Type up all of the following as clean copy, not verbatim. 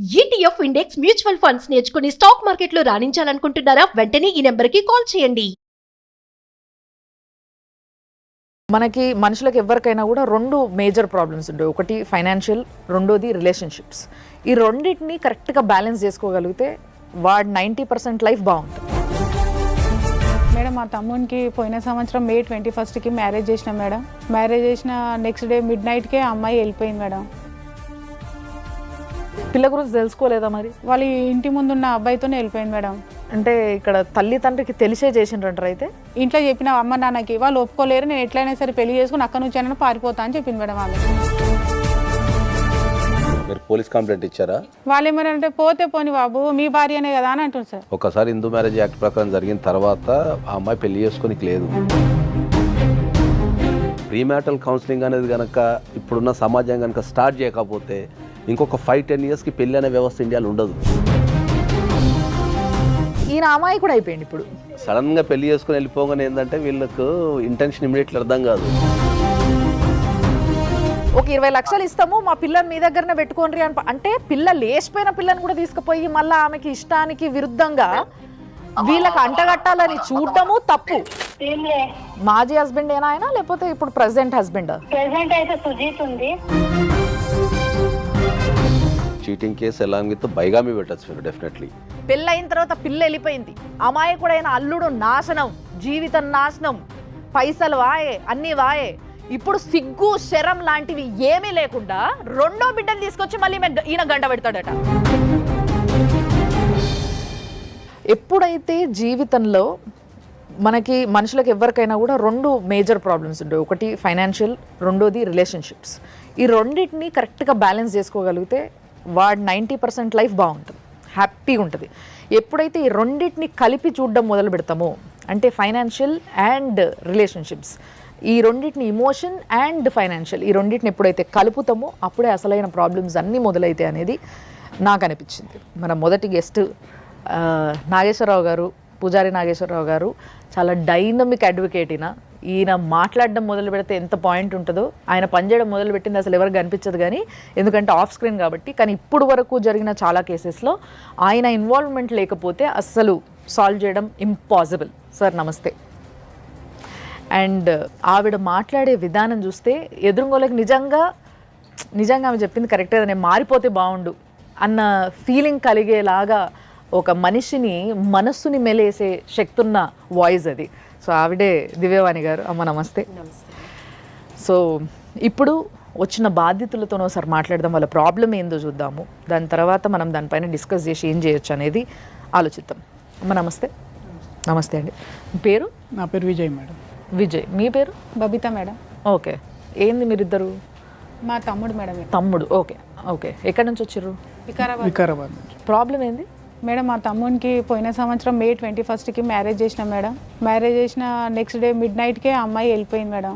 ETF index mutual funds నేర్చుకుని stock మార్కెట్లో రాణించాలనుకుంటున్నారా? వెంటనే ఈ నెంబర్కి కాల్ చేయండి. మనకి మనుషులకు ఎవరికైనా కూడా రెండు మేజర్ ప్రాబ్లమ్స్ ఉంటాయి. ఒకటి ఫైనాన్షియల్, రెండోది రిలేషన్షిప్స్. ఈ రెండింటిని కరెక్ట్గా బ్యాలెన్స్ చేసుకోగలిగితే వాడు 90% లైఫ్ బాగుంటుంది. మేడం మా తమ్మునికి పోయిన సంవత్సరం మే 21కి మ్యారేజ్ చేసిన మేడం. మ్యారేజ్ చేసిన నెక్స్ట్ డే మిడ్ నైట్కే అమ్మాయి వెళ్ళిపోయింది మేడం. పిల్ల గురించి తెలుసుకోలేదా మరి? వాళ్ళ ఇంటి ముందున్న అబ్బాయితోనే వెళ్ళిపోయింది మేడం. అంటే ఇక్కడ తల్లి తండ్రికి తెలిసే చేసిండ్రంటారు. అయితే ఇంట్లో చెప్పిన అమ్మ నాన్నకి వాళ్ళు ఒప్పుకోలేరు, నేను ఎట్లయినా సరే పెళ్లి చేసుకుని అక్కడ నుంచి అయినా పారిపోతా అని చెప్పింది మేడం. ఆమె మీరు పోలీస్ కంప్లైంట్ ఇచ్చారా? వాళ్ళు ఏమన్నారంటే పోతే పోని బాబు మీ భార్యనే కదా అని అంటుంది సార్. ఒకసారి హిందూ మ్యారేజ్ యాక్ట్ ప్రకారం జరిగిన తర్వాత ఆ అమ్మాయి పెళ్లి చేసుకోనికి లేదు. ప్రీమ్యాటల్ కౌన్సిలింగ్ అనేది కనుక ఇప్పుడున్న సమాజం కనుక స్టార్ట్ చేయకపోతే ఇంకొక 5-10 ఇయర్స్కి పెళ్లి అనే వ్యవస్థ ఇండియాలో ఉండదు. ఈయన అమ్మాయి కూడా అయిపోయింది. ఇప్పుడు సడన్గా పెళ్లి చేసుకుని వెళ్ళిపోగానే ఏంటంటే వీళ్ళకు ఇంటెన్షన్ ఇమీడియట్లీ అర్థం కాదు. ఒక 20 లక్షలు ఇస్తాము మా పిల్లని మీ దగ్గరనే పెట్టుకోండి అని అంటే పిల్ల లేచిపోయిన పిల్లని కూడా తీసుకుపోయి మళ్ళీ ఆమెకి ఇష్టానికి విరుద్ధంగా వీళ్ళకి అంటగట్టాలని చూడటము తప్పు. మాజీ హస్బెండ్ ఏనా ఆయన, లేకపోతే ఇప్పుడు ప్రెసెంట్ హస్బెండ్? ప్రెసెంట్ అయితే సుజీత్ ఉంది. చీటింగ్ కేసు ఎలా బైగామి పెట్టచ్చు డెఫినెట్లీ. పెళ్ళైన తర్వాత పిల్ల వెళ్ళిపోయింది, అమ్మాయి కూడా అయిన అల్లుడు నాశనం, జీవితం నాశనం, పైసలు వాయే, అన్నీ వాయే. ఇప్పుడు సిగ్గు శరం లాంటివి ఏమీ లేకుండా రెండో బిడ్డను తీసుకొచ్చి మళ్ళీ ఈయన గంట పెడతాడట. ఎప్పుడైతే జీవితంలో మనకి మనుషులకు ఎవరికైనా కూడా రెండు మేజర్ ప్రాబ్లమ్స్ ఉంటాయి. ఒకటి ఫైనాన్షియల్, రెండోది రిలేషన్షిప్స్. ఈ రెండింటిని కరెక్ట్గా బ్యాలెన్స్ చేసుకోగలిగితే వాడు 90% లైఫ్ బాగుంటుంది, హ్యాపీగా ఉంటుంది. ఎప్పుడైతే ఈ రెండింటిని కలిపి చూడడం మొదలు పెడతామో, అంటే ఫైనాన్షియల్ అండ్ రిలేషన్షిప్స్, ఈ రెండింటిని ఇమోషన్ అండ్ ఫైనాన్షియల్, ఈ రెండింటిని ఎప్పుడైతే కలుపుతామో అప్పుడే అసలైన ప్రాబ్లమ్స్ అన్నీ మొదలైతాయి అనేది నాకు అనిపించింది. మన మొదటి గెస్ట్ నాగేశ్వరరావు గారు, పూజారి నాగేశ్వరరావు గారు చాలా డైనమిక్ అడ్వకేట్. ఈయన మాట్లాడడం మొదలు పెడితే ఎంత పాయింట్ ఉంటుందో, ఆయన పనిచేయడం మొదలు పెట్టింది అసలు ఎవరికి కనిపించదు కానీ, ఎందుకంటే ఆఫ్ స్క్రీన్ కాబట్టి. కానీ ఇప్పుడు వరకు జరిగిన చాలా కేసెస్లో ఆయన ఇన్వాల్వ్మెంట్ లేకపోతే అస్సలు సాల్వ్ చేయడం ఇంపాసిబుల్. సార్ నమస్తే. అండ్ ఆవిడ మాట్లాడే విధానం చూస్తే ఎదురుగోళ్ళకి నిజంగా ఆమె చెప్పింది కరెక్టే, నేను మారిపోతే బాగుండు అన్న ఫీలింగ్ కలిగేలాగా ఒక మనిషిని మనస్సుని మెలేసే శక్తి ఉన్న వాయిస్ అది. సో ఆవిడే దివ్యవాణి గారు. అమ్మ నమస్తే. సో ఇప్పుడు వచ్చిన బాధితులతోనో ఒకసారి మాట్లాడదాం, వాళ్ళ ప్రాబ్లం ఏందో చూద్దాము, దాని తర్వాత మనం దానిపైన డిస్కస్ చేసి ఏం చేయొచ్చు అనేది ఆలోచిద్దాం. అమ్మ నమస్తే. నమస్తే అండి. మీ పేరు? నా పేరు విజయ్ మేడం. విజయ్. మీ పేరు? బబిత మేడం. ఓకే. ఏంది మీరిద్దరు? మా తమ్ముడు మేడం. తమ్ముడు. Okay okay. ఎక్కడి నుంచి వచ్చారు? వికారాబాద్ నుంచి. ప్రాబ్లం ఏంది మేడం మా తమ్మునికి పోయిన సంవత్సరం మే 21కి మ్యారేజ్ చేసిన మేడం. మ్యారేజ్ చేసిన నెక్స్ట్ డే మిడ్ నైట్కే అమ్మాయి వెళ్ళిపోయింది మేడం.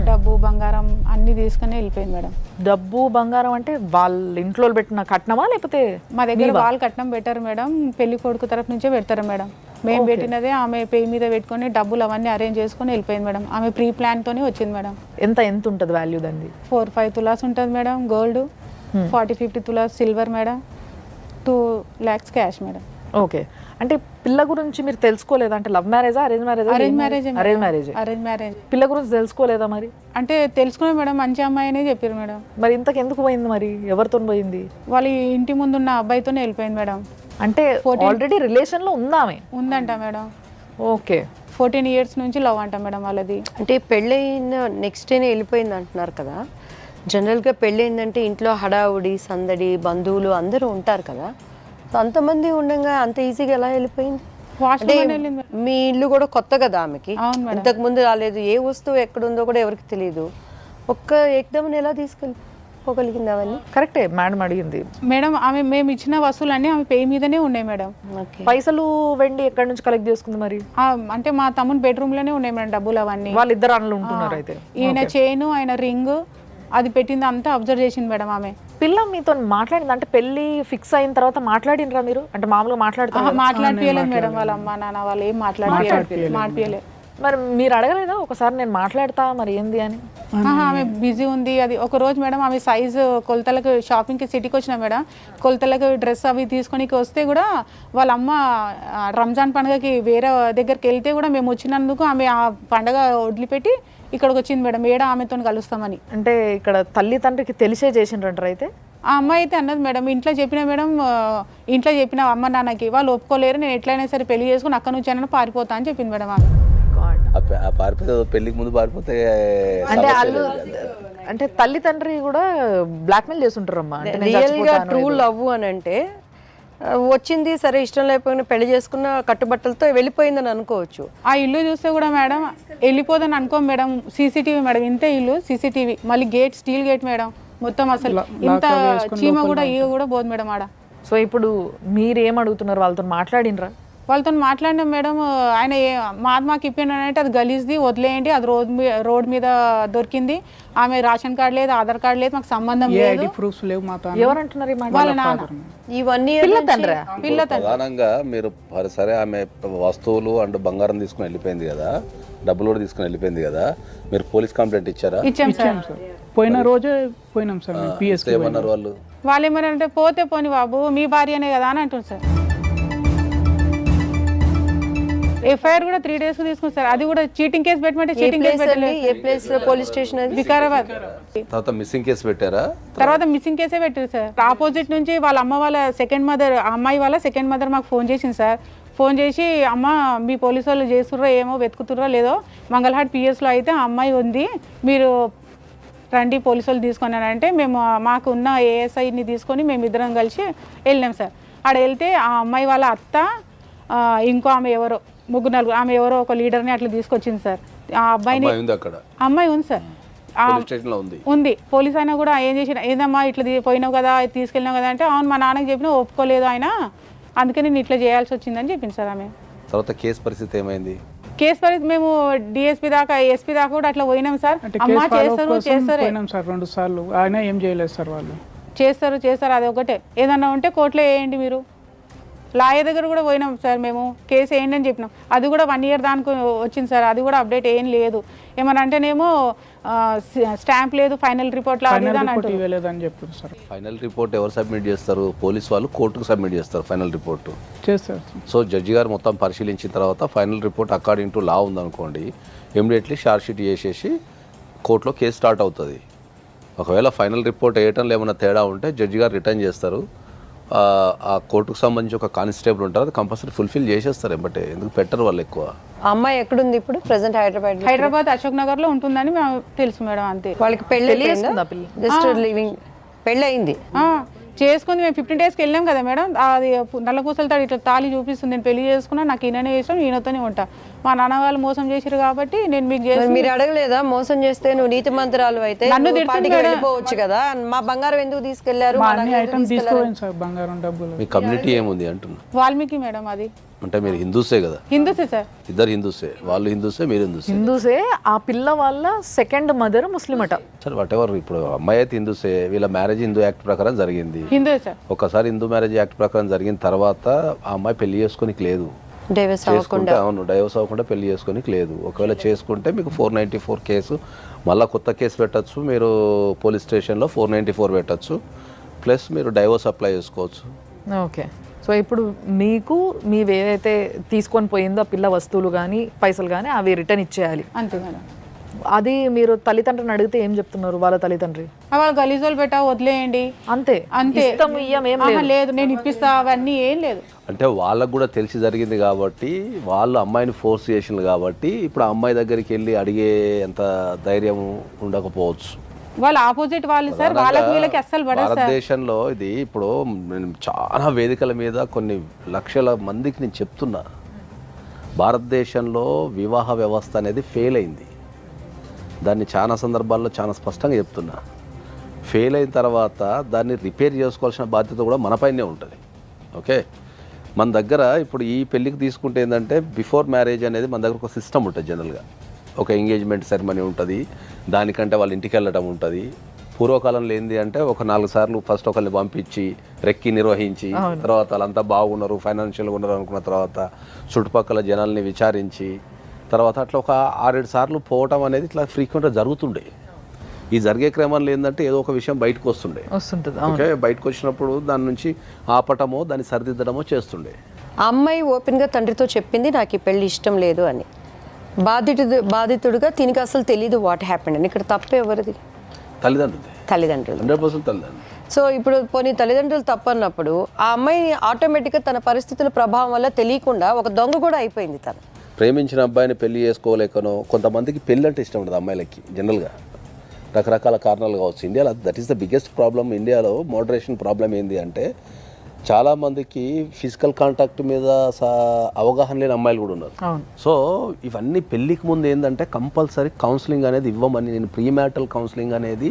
డబ్బు బంగారం అన్ని తీసుకుని వెళ్ళిపోయింది మేడం. డబ్బు బంగారం అంటే వాళ్ళ ఇంట్లో పెట్టిన కట్నమా, లేకపోతే? మా దగ్గర వాళ్ళు కట్నం పెట్టారు మేడం, పెళ్లి కొడుకు తరఫు నుంచే పెడతారు మేడం. మేము పెట్టినదే ఆమె పేరు మీద పెట్టుకొని డబ్బులు అవన్నీ అరేంజ్ చేసుకుని వెళ్ళిపోయింది మేడం. ఆమె ప్రీ ప్లాన్తోనే వచ్చింది మేడం. ఎంత ఉంటుంది వాల్యూ దాన్ని? 4-5 తులాస్ ఉంటుంది madam gold, 40-50 tolas silver madam, 2 lakhs cash madam. Okay. అంటే పిల్ల గురించి మీరు తెలుసుకోలేదా? అంటే లవ్ మ్యారేజా, అరేంజ్ మ్యారేజా? Arrange marriage. Arrange marriage. పిల్ల గురించి తెలుసుకోలేదా మరి? అంటే తెలుసుకునే మేడం, మంచి అమ్మాయి అనే చెప్పారు మేడం. మరి ఇంతకు ఎందుకు పోయింది మరి? ఎవరితో పోయింది? వాళ్ళ ఇంటి ముందున్న అబ్బాయితోనే వెళ్ళిపోయింది మేడం. అంటే ఆల్రెడీ రిలేషన్లో ఉందామే? ఉందంట మేడం. ఓకే. 14 years నుంచి లవ్ అంట మేడం వాళ్ళది. అంటే పెళ్ళైన నెక్స్ట్ డేనే వెళ్ళిపోయింది అంటున్నారు కదా. జనరల్గా పెళ్ళయిందంటే ఇంట్లో హడావుడి సందడి, బంధువులు అందరూ ఉంటారు కదా. సో అంతమంది ఉండగా అంత ఈజీగా ఎలా వెళ్ళిపోయింది? అంటే మీ ఇల్లు కూడా కొత్త కదా ఆమెకి, ఇంతకు ముందు రాలేదు, ఏ వస్తువు ఎక్కడుందో కూడా ఎవరికి తెలియదు. ఒక్క ఏకదమని ఎలా తీసుకెళ్ళిపోగలిగింది అవన్నీ? కరెక్టే మేడం అడిగింది. మేడం ఆమె మేము ఇచ్చిన వస్తువులన్నీ ఆమె పే మీదనే ఉన్నాయి మేడం. పైసలు వెండి ఎక్కడి నుంచి కలెక్ట్ చేసుకుంది మరి? అంటే మా తమ్ముని బెడ్రూమ్ లోనే ఉన్నాయి మేడం డబ్బులు అవన్నీ. వాళ్ళిద్దరు అన్నలు ఉంటున్నారు అయితే? ఈయన చైన్, ఆయన రింగ్ అది పెట్టింది అంతా అబ్జర్వ్ చేసింది మేడం ఆమె. పిల్ల మీతో మాట్లాడింది అంటే పెళ్లి ఫిక్స్ అయిన తర్వాత మాట్లాడినరా మీరు? అంటే మామూలుగా మాట్లాడుతున్నారు? మాట్లాడిపోయలేదు మేడం, వాళ్ళ అమ్మ నాన్న వాళ్ళు ఏం మాట్లాడిపోయలేదు. మరి మీరు అడగలేదా ఒకసారి నేను మాట్లాడతా మరి ఏంది అని? ఆమె బిజీ ఉంది. అది ఒక రోజు మేడం ఆమె సైజు కొలతలకు షాపింగ్కి సిటీకి వచ్చిన మేడం, కొలతలకు డ్రెస్ అవి తీసుకొని వస్తే కూడా వాళ్ళ అమ్మ రంజాన్ పండుగకి వేరే దగ్గరికి వెళ్తే కూడా మేము వచ్చినందుకు ఆమె ఆ పండగ వదిలిపెట్టి ఇక్కడికి వచ్చింది మేడం, ఏడా ఆమెతో కలుస్తామని. అంటే ఇక్కడ తల్లి తండ్రికి తెలిసే చేసిండ్రంటారు అయితే? ఆ అమ్మాయి అయితే అన్నది మేడం, ఇంట్లో చెప్పిన మేడం, ఇంట్లో చెప్పిన అమ్మ నాన్నకి, వాళ్ళు ఒప్పుకోలేరు, నేను ఎట్లయినా సరే పెళ్లి చేసుకుని అక్కడ నుంచి అయినా పారిపోతా అని చెప్పింది మేడం ఆమె. ఆ పారిపోతే పెళ్లికి ముందు పారిపోతే అంటే వాళ్ళు అంటే తల్లి తండ్రి కూడా బ్లాక్మెయిల్ చేస్తుంటారమ్మా. అంటే నేను రియల్గా చచ్చిపోతాను ట్రూ లవ్ అని అంటే వచ్చింది సరే, ఇష్టం లేకపోయినా పెళ్లి చేసుకున్న కట్టుబట్టలతో వెళ్ళిపోయిందని అనుకోవచ్చు. ఆ ఇల్లు చూస్తే కూడా మేడం వెళ్ళిపోదని అనుకో మేడం, సీసీటీవీ మేడం, ఇంతే ఇల్లు సీసీటీవీ, మళ్ళీ గేట్ స్టీల్ గేట్ మేడం, మొత్తం అసలు ఇంత చీమ కూడా ఈగ కూడా పోదు మేడం ఆడ. సో ఇప్పుడు మీరు ఏం అడుగుతున్నారు? వాళ్ళతో మాట్లాడినరా? వాళ్ళతో మాట్లాడినా మేడం, ఆయన మాకు ఇప్పిండంటే అది గలీజ్ది వదిలేయండి, అది రోడ్ మీద దొరికింది, ఆమె రేషన్ కార్డు లేదు, ఆధార్ కార్డు లేదు, మాకు సంబంధం లేదు. ప్రూఫ్స్ లేవు మా ఎవరు అంటున్నారు ఈ మాట? వాళ్ళ నాన్న. ఇవన్నీ పిల్ల తండ్రా? పిల్ల తండ్రి. ప్రధానంగా మీరు సరే ఆమె వస్తువులు అండ్ బంగారం తీసుకుని వెళ్ళిపోయింది కదా, డబ్బులు కూడా తీసుకుని వెళ్ళిపోయింది కదా, మీరు పోలీస్ కంప్లైంట్ ఇచ్చారా? ఇచ్చాం సార్. పోయిన రోజే పోయినాం సార్ పిఎస్. ఏమన్నారు వాళ్ళు? వాళ్ళు ఏమన్నారంటే పోతే పోని బాబు మీ భార్యనే కదా అని అంటుంది సార్. ఎఫ్ఐఆర్ కూడా 3 days తీసుకుని సార్, అది కూడా చీటింగ్ కేసు పెట్టమంటే చీటింగ్ కేసు పెట్టలేదు. ఏ ప్లేస్ పోలీస్ స్టేషన్ అది? వికారాబాద్. తర్వాత మిస్సింగ్ కేసు పెట్టారా? తర్వాత మిస్సింగ్ కేసే పెట్టారు సార్. ఆపోజిట్ నుంచి వాళ్ళ అమ్మ వాళ్ళ సెకండ్ మదర్, అమ్మాయి వాళ్ళ సెకండ్ మదర్ మాకు ఫోన్ చేసింది సార్. ఫోన్ చేసి అమ్మ మీ పోలీసు వాళ్ళు చేస్తుర్రో ఏమో వెతుకుతుర్రో లేదో, మంగళహాట్ పిఎస్లో అయితే ఆ అమ్మాయి ఉంది, మీరు రండి పోలీసు వాళ్ళు తీసుకొని అంటే మేము మాకు ఉన్న ఏఎస్ఐని తీసుకొని మేము ఇద్దరం కలిసి వెళ్ళినాం సార్. ఆడ వెళ్తే ఆ అమ్మాయి వాళ్ళ అత్త, ఇంకో ఆమె ఎవరో, 3-4 ఆమె ఎవరో ఒక లీడర్ని అట్లా తీసుకొచ్చింది సార్. ఆ అబ్బాయిని, అమ్మాయి ఉంది సార్, ఉంది. పోలీస్ అయినా కూడా ఏం చేసిన, ఏదమ్మా ఇట్లా పోయినావు కదా, తీసుకెళ్ళినావు కదా అంటే, అవును మా నాన్నకి చెప్పినా ఒప్పుకోలేదు ఆయన, అందుకే నేను ఇట్లా చేయాల్సి వచ్చిందని చెప్పింది సార్ ఆమె. తర్వాత కేసు పరిస్థితి ఏమైంది? కేసు పరిస్థితి మేము డిఎస్పీ దాకా, ఎస్పీ దాకా కూడా అట్లా పోయినాం సార్. అమ్మ చేస్తారు సార్ 2 సార్లు, ఆయన ఏం చేయలేదు సార్. వాళ్ళు చేస్తారు అది ఒకటే, ఏదన్నా ఉంటే కోర్టులో వేయండి మీరు. లాయర్ దగ్గర కూడా పోయినాం సార్ మేము, కేసు వేయండి అని చెప్పినాం, అది కూడా 1 year దానికి వచ్చింది సార్, అది కూడా అప్డేట్ ఏం లేదు. ఏమన్నా అంటేనేమో స్టాంప్ లేదు, ఫైనల్ రిపోర్ట్ ఇవ్వలేదని చెప్పారు సార్. ఫైనల్ రిపోర్ట్ ఎవరు సబ్మిట్ చేస్తారు? పోలీస్ వాళ్ళు కోర్టుకు సబ్మిట్ చేస్తారు ఫైనల్ రిపోర్ట్ చేస్తారు. సో జడ్జి గారు మొత్తం పరిశీలించిన తర్వాత ఫైనల్ రిపోర్ట్ అకార్డింగ్ టు లా ఉందనుకోండి, ఇమ్మీడియట్లీ ఛార్జ్ షీట్ చేసేసి కోర్టులో కేసు స్టార్ట్ అవుతుంది. ఒకవేళ ఫైనల్ రిపోర్ట్ వేయటంలో ఏమైనా తేడా ఉంటే జడ్జి గారు రిటర్న్ చేస్తారు. ఆ కోర్టుకు సంబంధించి ఒక కానిస్టేబుల్ ఉంటారు, అది కంపల్సరీ ఫుల్ఫిల్ చేసేస్తారు. బట్ ఎందుకు పెట్టరు వాళ్ళు ఎక్కువ. అమ్మాయి ఎక్కడుంది ఇప్పుడు? ప్రెసెంట్ హైదరాబాద్ అశోక్ నగర్ లో ఉంటుందని తెలుసు మేడం, అంతే. వాళ్ళకి పెళ్లి జస్ట్ లివింగ్ పెళ్ళి అయింది, చేసుకుంది. మేము 15 daysకి వెళ్ళాం కదా మేడం, అది నల్లపూసలతో ఇట్లా తాళి చూపిస్తుంది, నేను పెళ్లి చేసుకున్నా, నాకు ఈయననే ఇష్టం, ఈయనతోనే ఉంటా, మా నాన్న వాళ్ళు మోసం చేశారు కాబట్టి నేను మీకు చేసి. మీరు అడగలేదా మోసం చేస్తే నువ్వు నీతి మంత్రాలు అయితే నన్ను వెళ్ళిపోవచ్చు కదా, మా బంగారం ఎందుకు తీసుకెళ్లారు? బంగారం డబ్బులు. మీ కమ్యూనిటీ ఏముంది అంటున్నా? వాల్మీకి మేడం. అది అంటే మీరు హిందూసే కదా? హిందూసే సార్. ఇద్దరు హిందూసే, వాళ్ళు హిందూసే, మీరు హిందూసే. ఆ పిల్ల వాళ్ళ సెకండ్ మదర్ ముస్లిం అట. సరే వాట్ ఎవర్, ఇప్పుడు అమ్మాయి అయితే హిందూసే, వీళ్ళ మ్యారేజ్ హిందూ యాక్ట్ ప్రకారం జరిగింది. హిందూ సార్. ఒకసారి హిందూ మ్యారేజ్ యాక్ట్ ప్రకారం జరిగిన తర్వాత ఆ అమ్మాయి పెళ్లి చేసుకోనికి లేదు, చేసుకుంటే అవును డైవర్స్ అవ్వకుండా పెళ్లి చేసుకోనికి లేదు. ఒకవేళ చేసుకుంటే మీకు 494 కేసు, మళ్ళీ కొత్త కేసు పెట్టచ్చు, మీరు పోలీస్ స్టేషన్లో 494 పెట్టచ్చు, ప్లస్ మీరు డైవర్స్ అప్లై చేసుకోవచ్చు. ఓకే. సో ఇప్పుడు మీకు మీవి ఏదైతే తీసుకొని పోయిందో పిల్ల వస్తువులు కానీ పైసలు కానీ అవి రిటర్న్ ఇచ్చేయాలి, అంతే మేడం. అది మీరు తల్లిదండ్రులను అడిగితే ఏం చెప్తున్నారు వాళ్ళ తల్లిదండ్రి? వాళ్ళు గలీజోలు పెట్టా వదిలేయండి అంతే, అంతే, లేదు నేను ఇప్పిస్తా అవన్నీ ఏం లేదు. అంటే వాళ్ళకు కూడా తెలిసి జరిగింది కాబట్టి, వాళ్ళు అమ్మాయిని ఫోర్స్ చేసింది కాబట్టి ఇప్పుడు ఆ అమ్మాయి దగ్గరికి వెళ్ళి అడిగే ఎంత ధైర్యం ఉండకపోవచ్చు. వాళ్ళు ఆపోజిట్ వాళ్ళు సార్, వాళ్ళకి వీళ్ళకి అస్సలు పడదు సార్. భారతదేశంలో ఇది ఇప్పుడు నేను చాలా వేదికల మీద కొన్ని లక్షల మందికి నేను చెప్తున్నా, భారతదేశంలో వివాహ వ్యవస్థ అనేది ఫెయిల్ అయింది. దాన్ని చాలా సందర్భాల్లో చాలా స్పష్టంగా చెప్తున్నా. ఫెయిల్ అయిన తర్వాత దాన్ని రిపేర్ చేసుకోవాల్సిన బాధ్యత కూడా మనపైనే ఉంటుంది. ఓకే, మన దగ్గర ఇప్పుడు ఈ పెళ్ళికి తీసుకుంటే ఏంటంటే బిఫోర్ మ్యారేజ్ అనేది మన దగ్గర ఒక సిస్టమ్ ఉంటుంది. జనరల్గా ఒక ఎంగేజ్మెంట్ సెరమనీ ఉంటుంది, దానికంటే వాళ్ళ ఇంటికి వెళ్ళడం ఉంటుంది. పూర్వకాలంలో ఏంది అంటే ఒక 4 సార్లు ఫస్ట్ ఒకరిని పంపించి రెక్కి నిర్వహించి, తర్వాత వాళ్ళంతా బాగున్నారు, ఫైనాన్షియల్గా ఉన్నారు అనుకున్న తర్వాత చుట్టుపక్కల జనాల్ని విచారించి తర్వాత అట్లా ఒక 6-7 సార్లు పోవటం అనేది ఇట్లా ఫ్రీక్వెంట్గా జరుగుతుండే. ఈ జరిగే క్రమంలో ఏంటంటే ఏదో ఒక విషయం బయటకు వస్తుంటుంది. ఓకే, బయటకు వచ్చినప్పుడు దాని నుంచి ఆపటమో దాన్ని సరిదిద్దడమో చేస్తుండే. ఆ అమ్మాయి ఓపెన్గా తండ్రితో చెప్పింది నాకు ఈ పెళ్లి ఇష్టం లేదు అని. బాధితుడిగా తినికి అసలు తెలియదు వాట్ హ్యాపెండ్ అని. ఇక్కడ తప్పు ఎవరిది? తల్లిదండ్రులు 100% తల్లిదండ్రులు. సో ఇప్పుడు పోనీ తల్లిదండ్రులు తప్పన్నప్పుడు ఆ అమ్మాయి ఆటోమేటిక్గా తన పరిస్థితుల ప్రభావం వల్ల తెలియకుండా ఒక దొంగ కూడా అయిపోయింది. తను ప్రేమించిన అబ్బాయిని పెళ్లి చేసుకోలేకనో, కొంతమందికి పెళ్ళి అంటే ఇష్టం ఉండదు అమ్మాయిలకి. జనరల్గా రకరకాల కారణాలు కావచ్చు. ఇండియాలో that is the biggest problem. ఇండియాలో మోడరేషన్ ప్రాబ్లం ఏంది అంటే చాలామందికి ఫిజికల్ కాంటాక్ట్ మీద అవగాహన లేని అమ్మాయిలు కూడా ఉన్నారు. సో ఇవన్నీ పెళ్ళికి ముందు ఏంటంటే కంపల్సరీ కౌన్సిలింగ్ అనేది ఇవ్వమని, నేను ప్రీమ్యాటల్ కౌన్సిలింగ్ అనేది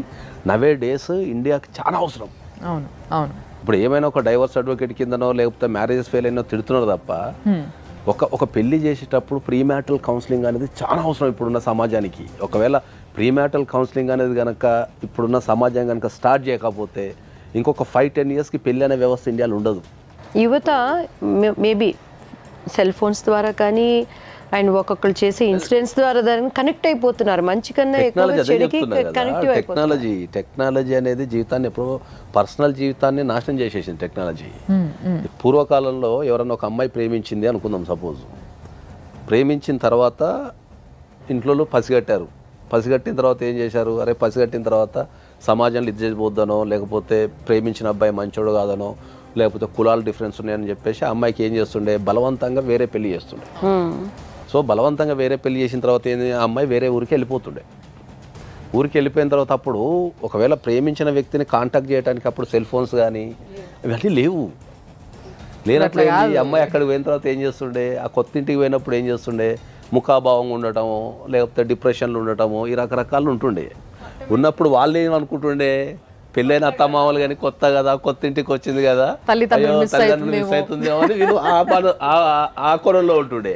నవే డేస్ ఇండియాకి చాలా అవసరం. ఇప్పుడు ఏమైనా ఒక డైవర్స్ అడ్వకేట్ కిందనో లేకపోతే మ్యారేజెస్ ఫెయిల్ అయినో తిడుతున్నారు తప్ప ఒక పెళ్లి చేసేటప్పుడు ప్రీమ్యాటల్ కౌన్సిలింగ్ అనేది చాలా అవసరం ఇప్పుడున్న సమాజానికి. ఒకవేళ ప్రీమ్యాటల్ కౌన్సిలింగ్ అనేది కనుక ఇప్పుడున్న సమాజం కనుక స్టార్ట్ చేయకపోతే ఇంకొక 5-10 ఇయర్స్కి పెళ్ళి అనే వ్యవస్థ ఇండియాలో ఉండదు. యువత మేబీ సెల్ ఫోన్స్ ద్వారా కానీ అండ్ ఒక్కొక్కరు చేసే ఇన్సిడెంట్స్ ద్వారా దాన్ని కనెక్ట్ అయిపోతున్నారు. మంచి కన్నా ఎక్కువగా చెడుకి కనెక్టివ్ అయిపోతున్నారు. టెక్నాలజీ అనేది జీవితాన్ని ఎప్పుడో పర్సనల్ జీవితాన్ని నాశనం చేసేసింది టెక్నాలజీ. పూర్వకాలంలో ఎవరన్నా ఒక అమ్మాయి ప్రేమించింది అనుకుందాం, సపోజ్ ప్రేమించిన తర్వాత ఇంట్లో పసిగట్టారు. పసిగట్టిన తర్వాత ఏం చేశారు? అరే పసిగట్టిన తర్వాత సమాజంలో ఇది చేసిపోద్దనో, లేకపోతే ప్రేమించిన అబ్బాయి మంచోడు కాదనో, లేకపోతే కులాల డిఫరెన్స్ ఉన్నాయని చెప్పేసి ఆ అమ్మాయికి ఏం చేస్తుండే, బలవంతంగా వేరే పెళ్లి చేస్తుండే. సో బలవంతంగా వేరే పెళ్లి చేసిన తర్వాత ఏంది, ఆ అమ్మాయి వేరే ఊరికి వెళ్ళిపోతుండే. ఊరికి వెళ్ళిపోయిన తర్వాత అప్పుడు ఒకవేళ ప్రేమించిన వ్యక్తిని కాంటాక్ట్ చేయడానికి అప్పుడు సెల్ ఫోన్స్ కానీ ఇవన్నీ లేవు. లేనట్లు ఈ అమ్మాయి అక్కడికి పోయిన తర్వాత ఏం చేస్తుండే, ఆ కొత్త ఇంటికి పోయినప్పుడు ఏం చేస్తుండే, ముఖాభావంగా ఉండటము, లేకపోతే డిప్రెషన్లు ఉండటము, ఈ రకరకాలు ఉంటుండే. ఉన్నప్పుడు వాళ్ళు ఏమనుకుంటుండే, పెళ్ళైన అత్తమామలు కానీ కొత్త కదా, కొత్త ఇంటికి వచ్చింది కదా, తల్లిదండ్రులు మిస్ అవుతుందేమో అని వీళ్ళు ఆ కొరంలో ఉంటుండే.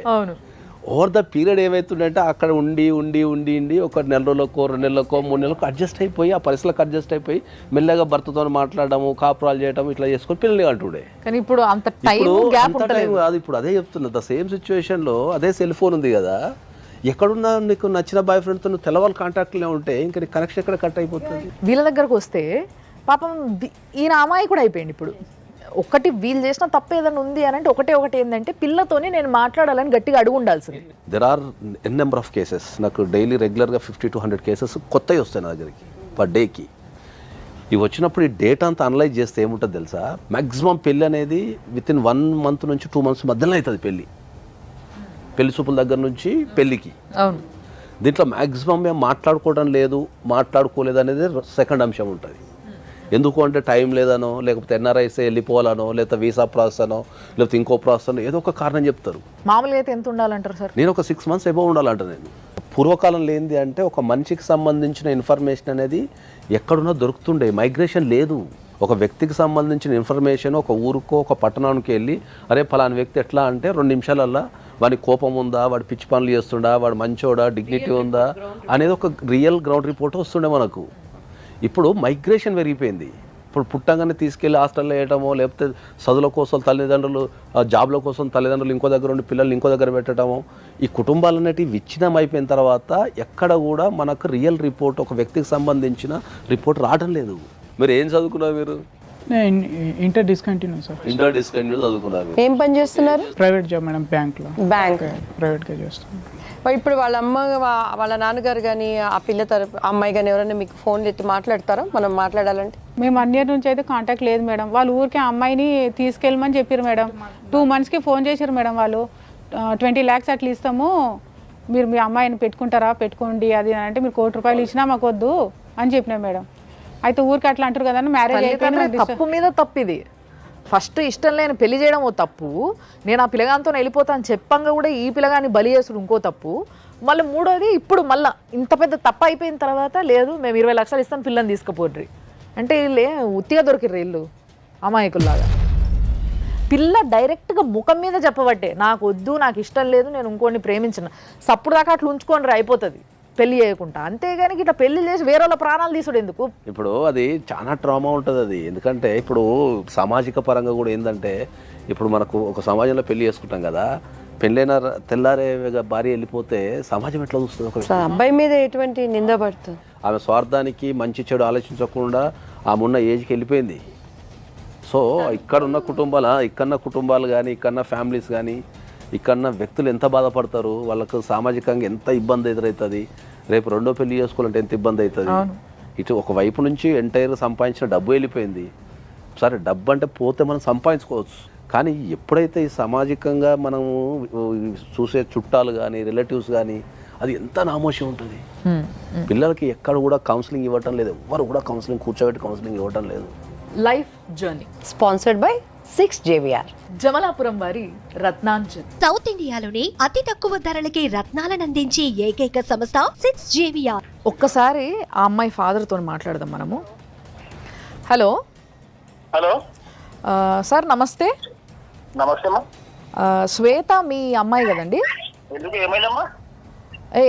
ఓవర్ ద పీరియడ్ ఏమవుతుండే అంటే అక్కడ ఉండి ఉండి ఉండి ఉండి ఒక 1 నెల రోజులకో 2 నెలలకో 3 నెలలకు అడ్జస్ట్ అయిపోయి ఆ పరిస్థితులకు అడ్జస్ట్ అయిపోయి మెల్లగా భర్తతో మాట్లాడము, కాపురాలు చేయడం, ఇట్లా చేసుకొని పిల్లల్ని అంటుండే. కానీ ఇప్పుడు అంత టైం కాదు. ఇప్పుడు అదే చెప్తున్నా, ద సేమ్ సిచ్యువేషన్లో అదే సెల్ ఫోన్ ఉంది కదా, ఎక్కడున్నా నీకు నచ్చిన బాయ్ ఫ్రెండ్తో నువ్వు తెల్లవాళ్ళు కాంటాక్ట్లో ఉంటే ఇంకా నీ కనెక్షన్ ఎక్కడ కట్ అయిపోతుంది. వీళ్ళ దగ్గరకు వస్తే పాపం ఈయన అమ్మాయి కూడా అయిపోయింది. ఇప్పుడు ఒకటి వీళ్ళు చేసిన తప్పు ఏదైనా ఉంది అని అంటే ఒకటి ఏంటంటే పిల్లతోనే నేను మాట్లాడాలని గట్టిగా అడుగు ఉండాల్సింది. There are n number of cases. నాకు డైలీ రెగ్యులర్గా 50 to 100 కేసెస్ కొత్తవి వస్తాయి నా దగ్గరికి పర్ డేకి. ఇవి వచ్చినప్పుడు ఈ డేటా అంతా అనలైజ్ చేస్తే ఏముంటుంది తెలుసా, మ్యాక్సిమం పెళ్ళి అనేది వితిన్ 1 month నుంచి 2 months మధ్యలో అవుతుంది. పెళ్లి చూపుల దగ్గర నుంచి పెళ్ళికి. దీంట్లో మ్యాక్సిమం మేము మాట్లాడుకోవడం లేదు, మాట్లాడుకోలేదు అనేది సెకండ్ అంశం ఉంటుంది. ఎందుకు అంటే టైం లేదనో, లేకపోతే ఎన్ఆర్ఐస్ వెళ్ళిపోవాలనో, లేకపోతే వీసా ప్రాసెస్ అనో, లేకపోతే ఇంకో ప్రాసెస్ అనో ఏదో ఒక కారణం చెప్తారు. మామూలుగా అయితే ఎంత ఉండాలంటారు సార్? నేను ఒక 6 months ఎబో ఉండాలంట. నేను పూర్వకాలంలో ఏంది అంటే ఒక మనిషికి సంబంధించిన ఇన్ఫర్మేషన్ అనేది ఎక్కడున్నా దొరుకుతుండే. మైగ్రేషన్ లేదు. ఒక వ్యక్తికి సంబంధించిన ఇన్ఫర్మేషన్ ఒక ఊరుకో ఒక పట్టణానికి వెళ్ళి అరే ఫలాని వ్యక్తి ఎట్లా అంటే 2 నిమిషాలల్లో వాడి కోపం ఉందా, వాడు పిచ్చి పనులు చేస్తుండా, వాడు మంచోడా, డిగ్నిటీ ఉందా అనేది ఒక రియల్ గ్రౌండ్ రిపోర్ట్ వస్తుండే మనకు. ఇప్పుడు మైగ్రేషన్ పెరిగిపోయింది. ఇప్పుడు పుట్టంగానే తీసుకెళ్ళి హాస్టల్లో వేయటమో, లేకపోతే చదువుల కోసం తల్లిదండ్రులు, జాబ్ల కోసం తల్లిదండ్రులు ఇంకో దగ్గర ఉండి పిల్లల్ని ఇంకో దగ్గర పెట్టడము, ఈ కుటుంబాలు అనేటివి విచ్ఛిన్నం అయిపోయిన తర్వాత ఎక్కడ కూడా మనకు రియల్ రిపోర్ట్ ఒక వ్యక్తికి సంబంధించిన రిపోర్ట్ రావడం లేదు. మీరు ఏం చదువుకున్నారు? మీరు inter discontinue sir. Inter discontinue చదువుకున్నారు. ఏం పని చేస్తున్నారు? ప్రైవేట్ జాబ్ మేడం, బ్యాంక్లో. బ్యాంక్ ప్రైవేట్గా చేస్తాను. ఇప్పుడు వాళ్ళ అమ్మ వాళ్ళ నాన్నగారు కానీ ఆ పిల్ల తరపు అమ్మాయి కానీ ఎవరైనా మీకు ఫోన్లు ఎత్తి మాట్లాడతారా మనం మాట్లాడాలంటే? మేము 1 year నుంచి అయితే కాంటాక్ట్ లేదు మేడం. వాళ్ళు ఊరికే అమ్మాయిని తీసుకెళ్ళమని చెప్పారు మేడం. 2 monthsకి ఫోన్ చేశారు మేడం. వాళ్ళు 20 lakhs అట్లా ఇస్తాము, మీరు మీ అమ్మాయిని పెట్టుకుంటారా, పెట్టుకోండి అది అంటే మీరు 1 కోటి రూపాయలు ఇచ్చినా మాకు వద్దు అని చెప్పినా మేడం. అయితే ఊరికి అట్లా అంటారు కదా, మ్యారేజ్ అయిపోయింది. తప్పు మీద తప్పు ఇది. ఫస్ట్ ఇష్టం లేని పెళ్లి చేయడం ఓ తప్పు, నేను ఆ పిల్లగానితో వెళ్ళిపోతాను చెప్పంగా కూడా ఈ పిల్లగాని బలి చేసుడు ఇంకో తప్పు. మళ్ళీ మూడోది ఇప్పుడు మళ్ళీ ఇంత పెద్ద తప్పు అయిపోయిన తర్వాత లేదు మేము 20 లక్షలు ఇస్తాను పిల్లని తీసుకుపోడ్రి అంటే వీళ్ళే ఉత్తిగా దొరికిర్రు వీళ్ళు అమాయకుల్లాగా. పిల్ల డైరెక్ట్గా ముఖం మీద చెప్పబట్టే నాకు వద్దు, నాకు ఇష్టం లేదు, నేను ఇంకోని ప్రేమించిన సప్పుడు దాకా అట్లా ఉంచుకొని అయిపోతుంది పెళ్లి చేయకుండా. అంతేగాని ఇట్లా పెళ్లి చేసి వేరే వాళ్ళ ప్రాణాలు తీసుడు ఎందుకు? ఇప్పుడు అది చాలా ట్రామా ఉంటుంది అది. ఎందుకంటే ఇప్పుడు సామాజిక పరంగా కూడా ఏంటంటే ఇప్పుడు మనకు ఒక సమాజంలో పెళ్లి చేసుకుంటాం కదా, పెళ్ళైన తెల్లారే భార్య వెళ్ళిపోతే సమాజం ఎట్లా చూస్తుంది ఒక సో అబ్బాయి మీద ఎటువంటి నింద పడుతుంది? ఆమె స్వార్థానికి మంచి చెడు ఆలోచించకుండా ఆమె ఉన్న ఏజ్కి వెళ్ళిపోయింది. సో ఇక్కడున్న కుటుంబాలు కానీ ఇక్కడున్న ఫ్యామిలీస్ కానీ ఇక్కడున్న వ్యక్తులు ఎంత బాధపడతారు, వాళ్ళకు సామాజికంగా ఎంత ఇబ్బంది ఎదురవుతుంది, రేపు రెండో పెళ్లి చేసుకోవాలంటే ఎంత ఇబ్బంది అవుతుంది. ఇటు ఒక వైపు నుంచి ఎంటైర్గా సంపాదించిన డబ్బు వెళ్ళిపోయింది. సరే డబ్బు అంటే పోతే మనం సంపాదించుకోవచ్చు, కానీ ఎప్పుడైతే ఈ సామాజికంగా మనము చూసే చుట్టాలు కానీ రిలేటివ్స్ కానీ అది ఎంత నామోషం ఉంటుంది. పిల్లలకి ఎక్కడ కూడా కౌన్సిలింగ్ ఇవ్వటం లేదు, ఎవ్వరు కూడా కూర్చోబెట్టి కౌన్సిలింగ్ ఇవ్వటం లేదు. Life journey sponsored by 6JVR. Jamalapuram వారి రత్నాంజన్. సౌత్ ఇండియాలోనే అతి తక్కువ ధరలకి రత్నాలను అందించే ఏకైక సంస్థ 6JVR. ఒక్కసారి ఆ అమ్మాయి ఫాదర్తో మాట్లాడదాం మనము. హలో హలో సార్ నమస్తే. నమస్తే అమ్మా. శ్వేత మీ అమ్మాయి కదండి? ఎందుకు ఏమైందమ్మా?